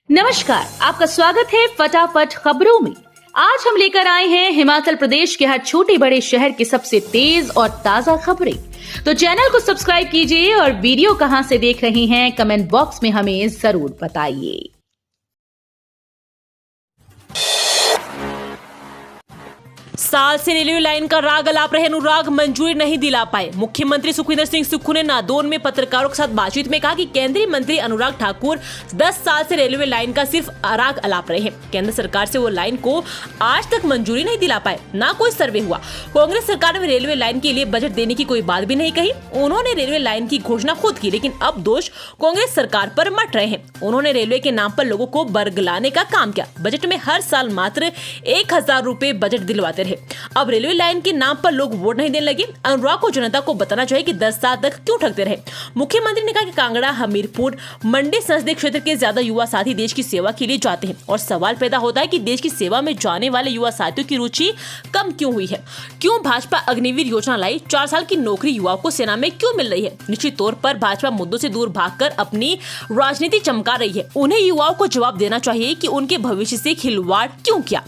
नमस्कार, आपका स्वागत है फटाफट खबरों में। आज हम लेकर आए हैं हिमाचल प्रदेश के हर छोटे बड़े शहर की सबसे तेज और ताजा खबरें। तो चैनल को सब्सक्राइब कीजिए और वीडियो कहां से देख रहे हैं कमेंट बॉक्स में हमें जरूर बताइए। साल से रेलवे लाइन का राग अलाप रहे अनुराग मंजूरी नहीं दिला पाए। मुख्यमंत्री सुखविंदर सिंह सुक्खू ने नादौन में पत्रकारों के साथ बातचीत में कहा कि केंद्रीय मंत्री अनुराग ठाकुर 10 साल से रेलवे लाइन का सिर्फ राग अलाप रहे हैं। केंद्र सरकार से वो लाइन को आज तक मंजूरी नहीं दिला पाए, ना कोई सर्वे हुआ। कांग्रेस सरकार ने रेलवे लाइन के लिए बजट देने की कोई बात भी नहीं कही। उन्होंने रेलवे लाइन की घोषणा खुद की, लेकिन अब दोष कांग्रेस सरकार पर मट रहे हैं। उन्होंने रेलवे के नाम पर लोगों को बरगलाने का काम किया। बजट में हर साल मात्र 1000 रुपए बजट दिलवाते रहे। अब रेलवे लाइन के नाम पर लोग वोट नहीं देने लगे। अनुराग को जनता को बताना चाहिए कि 10 साल तक क्यों ठगते रहे। मुख्यमंत्री ने कहा कि कांगड़ा, हमीरपुर, मंडी संसदीय क्षेत्र के ज्यादा युवा साथी देश की सेवा के लिए जाते हैं और सवाल पैदा होता है कि देश की सेवा में जाने वाले युवा साथियों की रुचि कम क्यों हुई है। क्यों भाजपा अग्निवीर योजना लाई? 4 साल की नौकरी युवाओं को सेना में क्यों मिल रही है? निश्चित तौर पर भाजपा मुद्दों से दूर भागकर अपनी राजनीति चमका रही है। उन्हें युवाओं को जवाब देना चाहिए कि उनके भविष्य से खिलवाड़ क्यों किया।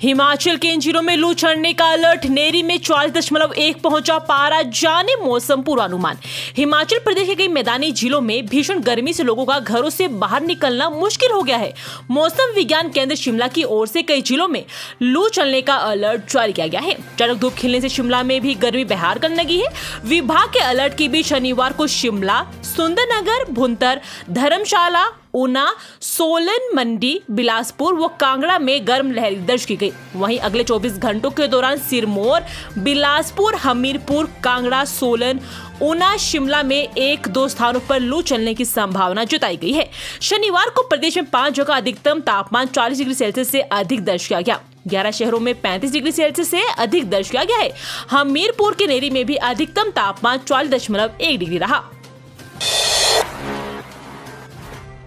हिमाचल के इन जिलों में लू चढ़ने का अलर्ट। नेरी में 40.1 पहुंचा पारा, जाने मौसम पूर्वानुमान। हिमाचल प्रदेश के कई मैदानी जिलों में भीषण गर्मी से लोगों का घरों से बाहर निकलना मुश्किल हो गया है। मौसम विज्ञान केंद्र शिमला की ओर से कई जिलों में लू चलने का अलर्ट जारी किया गया है। चटक धूप खिलने से शिमला में भी गर्मी बहार करने लगी है। विभाग के अलर्ट के बीच शनिवार को शिमला, सुंदरनगर, भुंतर, धर्मशाला, ऊना, सोलन, मंडी, बिलासपुर व कांगड़ा में गर्म लहर दर्ज की गई। वहीं अगले 24 घंटों के दौरान सिरमौर, बिलासपुर, हमीरपुर, कांगड़ा, सोलन, ऊना, शिमला में 1-2 स्थानों पर लू चलने की संभावना जताई गई है। शनिवार को प्रदेश में 5 जगह अधिकतम तापमान 40 डिग्री सेल्सियस से अधिक दर्ज किया गया। 11 शहरों में 35 डिग्री सेल्सियस से अधिक दर्ज किया गया है। हमीरपुर के नेरी में भी अधिकतम तापमान 40.1 डिग्री रहा।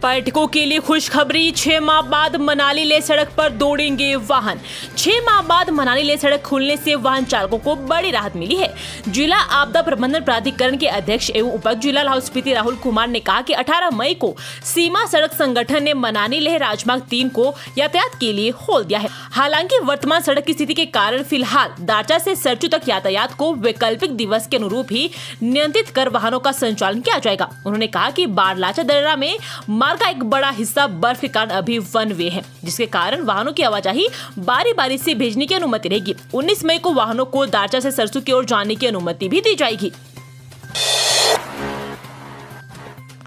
पर्यटकों के लिए खुशखबरी, 6 माह बाद मनाली ले सड़क पर दौड़ेंगे वाहन। 6 माह बाद मनाली ले सड़क खुलने से वाहन चालकों को बड़ी राहत मिली है। जिला आपदा प्रबंधन प्राधिकरण के अध्यक्ष एवं उपायुक्त जिला लाहौल स्पीति राहुल कुमार ने कहा कि 18 मई को सीमा सड़क संगठन ने मनाली लेह राजमार्ग 3 को यातायात के लिए खोल दिया है। हालांकि वर्तमान सड़क की स्थिति के कारण फिलहाल दारचा से सरचू तक यातायात को वैकल्पिक दिवस के अनुरूप ही नियंत्रित कर वाहनों का संचालन किया जाएगा। उन्होंने कहा कि बारलाचा दर्रा में का एक बड़ा हिस्सा बर्फ के कारण अभी वन वे है, जिसके कारण वाहनों की आवाजाही बारी बारी से भेजने की अनुमति रहेगी। 19 मई को वाहनों को दारचा से सरसू की ओर जाने की अनुमति भी दी जाएगी।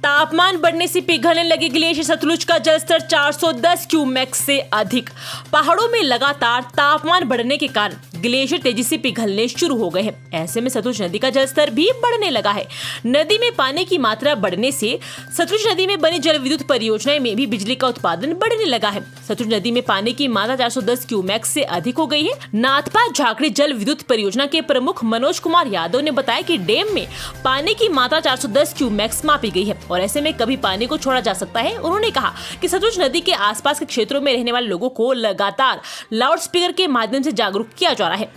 तापमान बढ़ने से पिघलने लगे ग्लेशियर सतलुज का जलस्तर 410 क्यूमेक से अधिक। पहाड़ों में लगातार तापमान बढ़ने के कारण ग्लेशियर तेजी से पिघलने शुरू हो गए हैं। ऐसे में सतलुज नदी का जलस्तर भी बढ़ने लगा है। नदी में पानी की मात्रा बढ़ने से सतलुज नदी में बनी जल विद्युत परियोजनाएं में भी बिजली का उत्पादन बढ़ने लगा है। सतलुज नदी में पानी की मात्रा 410 क्यूमेक से अधिक हो गई है। नाथपा झाकड़ी जल विद्युत परियोजना के प्रमुख मनोज कुमार यादव ने बताया कि डैम में पानी की मात्रा 410 क्यूमेक मापी गई है और ऐसे में कभी पानी को छोड़ा जा सकता है। उन्होंने कहा कि सतलुज नदी के आसपास के क्षेत्रों में रहने वाले लोगों को लगातार लाउड स्पीकर के माध्यम से जागरूक किया जा रहा है।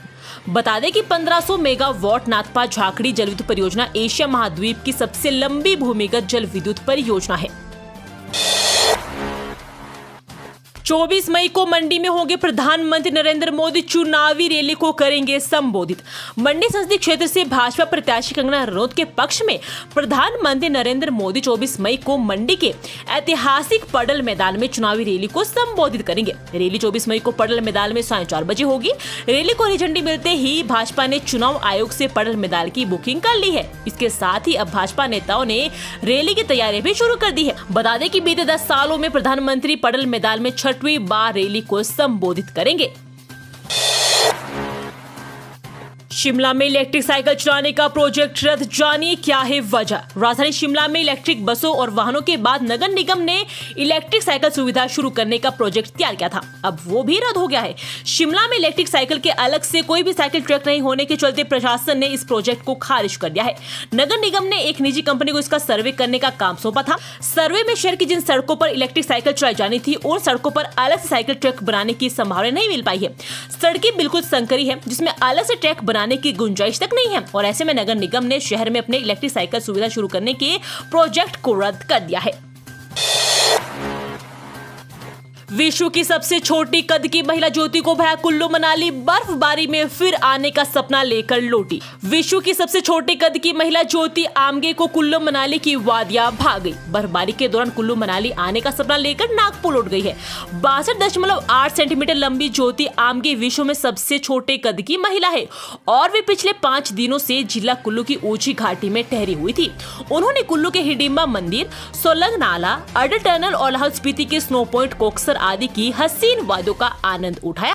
बता दें कि 1500 मेगावाट नाथपा झाकड़ी जल विद्युत परियोजना एशिया महाद्वीप की सबसे लंबी भूमिगत जल विद्युत परियोजना है। 24 मई को मंडी में होंगे प्रधानमंत्री नरेंद्र मोदी, चुनावी रैली को करेंगे संबोधित। मंडी संसदीय क्षेत्र से भाजपा प्रत्याशी कंगना रनौत के पक्ष में प्रधानमंत्री नरेंद्र मोदी 24 मई को मंडी के ऐतिहासिक पडल मैदान में चुनावी रैली को संबोधित करेंगे। रैली 24 मई को पडल मैदान में 4:30 बजे होगी। रैली को हरी झंडी मिलते ही भाजपा ने चुनाव आयोग से पडल मैदान की बुकिंग कर ली है। इसके साथ ही अब भाजपा नेताओं ने रैली की तैयारी भी शुरू कर दी है। बता दें कि बीते 10 सालों में प्रधानमंत्री पडल मैदान में 6वीं बार रैली को संबोधित करेंगे। शिमला में इलेक्ट्रिक साइकिल चलाने का प्रोजेक्ट रद्द, जानिए क्या है वजह। राजधानी शिमला में इलेक्ट्रिक बसों और वाहनों के बाद नगर निगम ने इलेक्ट्रिक साइकिल सुविधा शुरू करने का प्रोजेक्ट तैयार किया था, अब वो भी रद्द हो गया है। शिमला में इलेक्ट्रिक साइकिल के अलग से कोई भी साइकिल ट्रैक नहीं होने के चलते प्रशासन ने इस प्रोजेक्ट को खारिज कर दिया है। नगर निगम ने एक निजी कंपनी को इसका सर्वे करने का काम सौंपा था। सर्वे में शहर की जिन सड़कों पर इलेक्ट्रिक साइकिल चलाई जानी थी उन सड़कों पर अलग से साइकिल ट्रैक बनाने की संभावना नहीं मिल पाई है। सड़कें बिल्कुल संकरी है, जिसमें अलग से ट्रैक बनाने चलने की गुंजाइश तक नहीं है और ऐसे में नगर निगम ने शहर में अपने इलेक्ट्रिक साइकिल सुविधा शुरू करने के प्रोजेक्ट को रद्द कर दिया है। विश्व की सबसे छोटी कद की महिला ज्योति को भाया कुल्लू मनाली, बर्फबारी में फिर आने का सपना लेकर लौटी। विश्व की सबसे छोटे कद की महिला ज्योति आमगे को कुल्लू मनाली की वादियां भाग गई। बर्फबारी के दौरान कुल्लू मनाली आने का सपना लेकर नागपुर लौट गई है। 62.8 सेंटीमीटर लंबी ज्योति आमगे विश्व में सबसे छोटे कद की महिला है और वे पिछले 5 दिनों से जिला कुल्लू की ऊंची घाटी में ठहरी हुई थी। उन्होंने कुल्लू के हिडिंबा मंदिर, सोलंग नाला, अडल टनल और लाहौल स्पीति के स्नो पॉइंट, कोकसर आदि की हसीन वादियों का आनंद उठाया।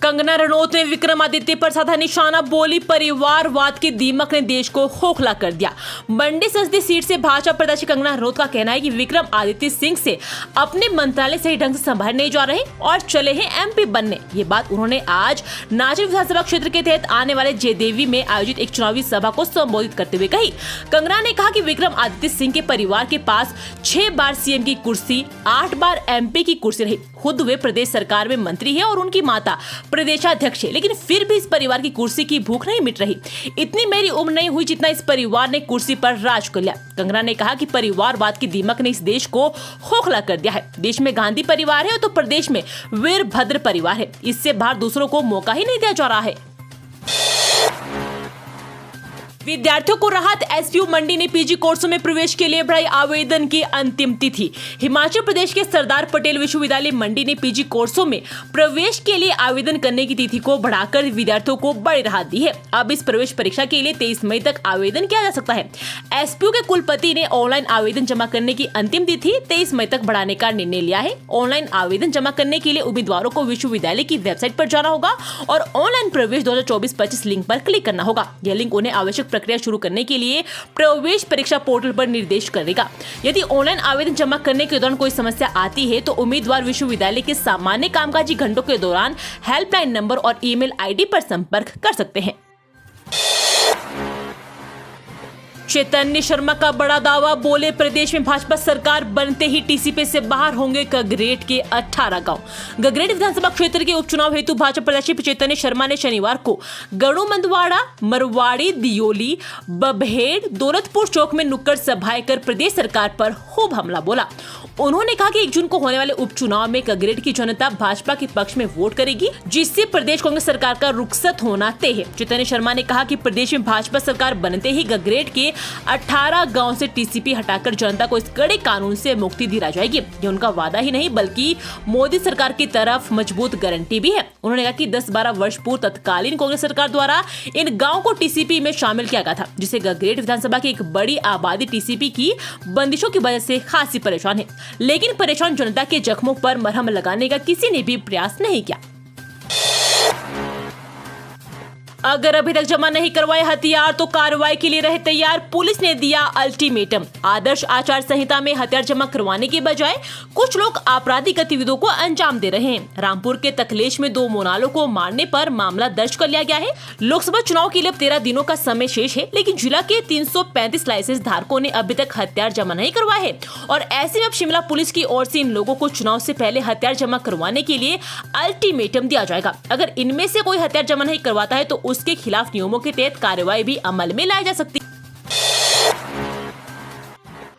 कंगना रनौत ने विक्रमादित्य पर साधा निशाना, बोली परिवारवाद के दीमक ने देश को खोखला कर दिया। मंडी संसदीय सीट से भाजपा प्रत्याशी कंगना रनौत का कहना है कि विक्रमादित्य सिंह से अपने मंत्रालय सही ढंग से संभाल नहीं जा रहे और चले हैं एमपी बनने। ये बात उन्होंने आज नाजिर विधानसभा क्षेत्र के तहत आने वाले जयदेवी में आयोजित एक चुनावी सभा को संबोधित करते हुए कही। कंगना ने कहा कि विक्रमादित्य सिंह के परिवार के पास 6 बार सीएम की कुर्सी, 8 बार एमपी की कुर्सी रही। खुद वे प्रदेश सरकार में मंत्री है और उनकी माता प्रदेशाध्यक्ष है, लेकिन फिर भी इस परिवार की कुर्सी की भूख नहीं मिट रही। इतनी मेरी उम्र नहीं हुई जितना इस परिवार ने कुर्सी पर राज कर लिया। कंगना ने कहा कि परिवारवाद की दीमक ने इस देश को खोखला कर दिया है। देश में गांधी परिवार है तो प्रदेश में वीरभद्र परिवार है। इससे बाहर दूसरों को मौका ही नहीं दिया जा रहा है। विद्यार्थियों को राहत, एसपीयू मंडी ने पीजी कोर्सों में प्रवेश के लिए बढ़ाई आवेदन की अंतिम तिथि। हिमाचल प्रदेश के सरदार पटेल विश्वविद्यालय मंडी ने पीजी कोर्सों में प्रवेश के लिए आवेदन करने की तिथि को बढ़ाकर विद्यार्थियों को बड़ी राहत दी है। अब इस प्रवेश परीक्षा के लिए 23 मई तक आवेदन किया जा सकता है। एसपीयू के कुलपति ने ऑनलाइन आवेदन जमा करने की अंतिम तिथि 23 मई तक बढ़ाने का निर्णय लिया है। ऑनलाइन आवेदन जमा करने के लिए उम्मीदवारों को विश्वविद्यालय की वेबसाइट पर जाना होगा और ऑनलाइन प्रवेश 2024-25 लिंक पर क्लिक करना होगा। यह लिंक उन्हें आवश्यक प्रक्रिया शुरू करने के लिए प्रवेश परीक्षा पोर्टल पर निर्देश करेगा। यदि ऑनलाइन आवेदन जमा करने के दौरान कोई समस्या आती है तो उम्मीदवार विश्वविद्यालय के सामान्य कामकाजी घंटों के दौरान हेल्पलाइन नंबर और ईमेल आईडी पर संपर्क कर सकते हैं। चैतन्य शर्मा का बड़ा दावा, बोले प्रदेश में भाजपा सरकार बनते ही टीसीपी से बाहर होंगे गगरेट के 18 गांव। गगरेट विधानसभा क्षेत्र के उपचुनाव हेतु भाजपा प्रत्याशी चैतन्य शर्मा ने शनिवार को गणु मंदवाड़ा, मरवाड़ी, दियोली, बबहेड़, दौलतपुर चौक में नुक्कड़ सभाएं कर प्रदेश सरकार पर खूब हमला बोला। उन्होंने कहा कि 1 जून को होने वाले उपचुनाव में गगरेट की जनता भाजपा के पक्ष में वोट करेगी, जिससे प्रदेश कांग्रेस सरकार का रुखसत होना तय है। चैतन्य शर्मा ने कहा कि प्रदेश में भाजपा सरकार बनते ही गगरेट के 18 गांव से टीसीपी हटाकर जनता को इस कड़े कानून से मुक्ति दिला जाएगी। ये उनका वादा ही नहीं बल्कि मोदी सरकार की तरफ मजबूत गारंटी भी है। उन्होंने कहा कि 10-12 वर्ष पूर्व तत्कालीन कांग्रेस सरकार द्वारा इन गाँव को टीसीपी में शामिल किया गया था, जिससे गगरेट विधानसभा की एक बड़ी आबादी टीसीपी की बंदिशों की वजह से खासी परेशान है। लेकिन परेशान जनता के जख्मों पर मरहम लगाने का किसी ने भी प्रयास नहीं किया। अगर अभी तक जमा नहीं करवाए हथियार तो कार्रवाई के लिए रहे तैयार, पुलिस ने दिया अल्टीमेटम। आदर्श आचार संहिता में हथियार जमा करवाने के बजाय कुछ लोग आपराधिक गतिविधियों को अंजाम दे रहे हैं। रामपुर के तकलेश में 2 मोनालों को मारने पर मामला दर्ज कर लिया गया है। लोकसभा चुनाव के लिए अब 13 दिनों का समय शेष है, लेकिन जिला के 335 लाइसेंस धारकों ने अभी तक हथियार जमा नहीं करवाए हैं और ऐसे में अब शिमला पुलिस की ओर से इन लोगों को चुनाव से पहले हथियार जमा करवाने के लिए अल्टीमेटम दिया जाएगा। अगर इनमें से कोई हथियार जमा नहीं करवाता है तो उसके खिलाफ नियमों के तहत कार्रवाई भी अमल में लाई जा सकती है।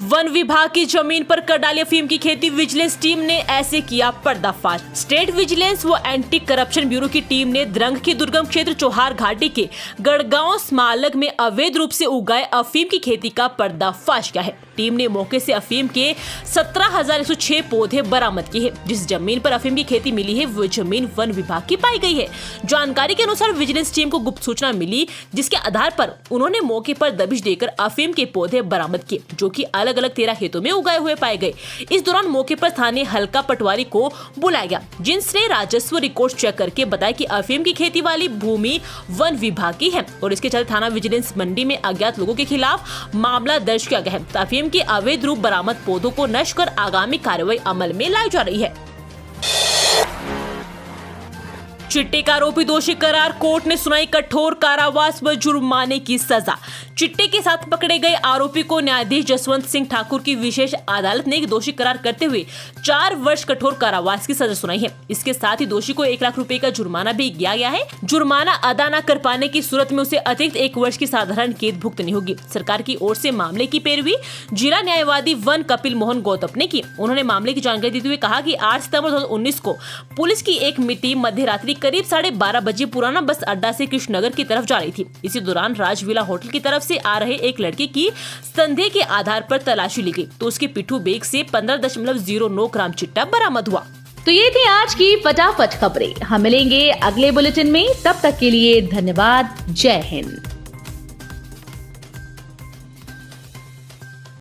वन विभाग की जमीन पर कर डाली अफीम की खेती, विजिलेंस टीम ने ऐसे किया पर्दाफाश। स्टेट विजिलेंस व एंटी करप्शन ब्यूरो की टीम ने द्रंग के दुर्गम क्षेत्र चौहार घाटी के गढ़गांव स्मालग में अवैध रूप से उगाए अफीम की खेती का पर्दाफाश किया है। टीम ने मौके से अफीम के 17,106 पौधे बरामद किए हैं। जिस जमीन पर अफीम की खेती मिली है वो जमीन वन विभाग की पाई गई है। जानकारी के अनुसार विजिलेंस टीम को गुप्त सूचना मिली, जिसके आधार पर उन्होंने मौके पर दबिश देकर अफीम के पौधे बरामद किए, जो कि अलग अलग 13 खेतों में उगाए हुए पाए गए। इस दौरान मौके पर स्थानीय हल्का पटवारी को बुलाया गया, जिसने राजस्व रिकॉर्ड चेक करके बताया कि अफीम की खेती वाली भूमि वन विभाग की है और इसके चलते थाना विजिलेंस मंडी में अज्ञात लोगों के खिलाफ मामला दर्ज किया गया है। अफीम के अवैध रूप बरामद पौधों को नष्ट कर आगामी कार्रवाई अमल में लाई जा रही है। चिट्टे का आरोपी दोषी करार, कोर्ट ने सुनाई कठोर कारावास व जुर्माने की सजा। चिट्टे के साथ पकड़े गए आरोपी को न्यायाधीश जसवंत सिंह ठाकुर की विशेष अदालत ने दोषी करार करते हुए 4 वर्ष कठोर कारावास की सजा सुनाई है। इसके साथ ही दोषी को 1 लाख रुपए का जुर्माना भी किया गया है। जुर्माना अदा न कर पाने की सूरत में उसे अतिरिक्त 1 वर्ष की साधारण कैद भुगतनी होगी। सरकार की ओर से मामले की पैरवी जिला न्यायवादी वन कपिल मोहन गौतम ने की। उन्होंने मामले की जानकारी देते हुए कहा कि 8 सितंबर 2019 को पुलिस की एक टीम मध्य रात्रि करीब 12:30 बजे पुराना बस अड्डा से कृष्णनगर की तरफ जा रही थी। इसी दौरान राजविला होटल की तरफ से आ रहे एक लड़के की संदेह के आधार पर तलाशी ली गई तो उसके पिट्ठू बैग से 15.09 ग्राम चिट्टा बरामद हुआ। तो ये थी आज की फटाफट खबरें। हम मिलेंगे अगले बुलेटिन में, तब तक के लिए धन्यवाद। जय हिंद।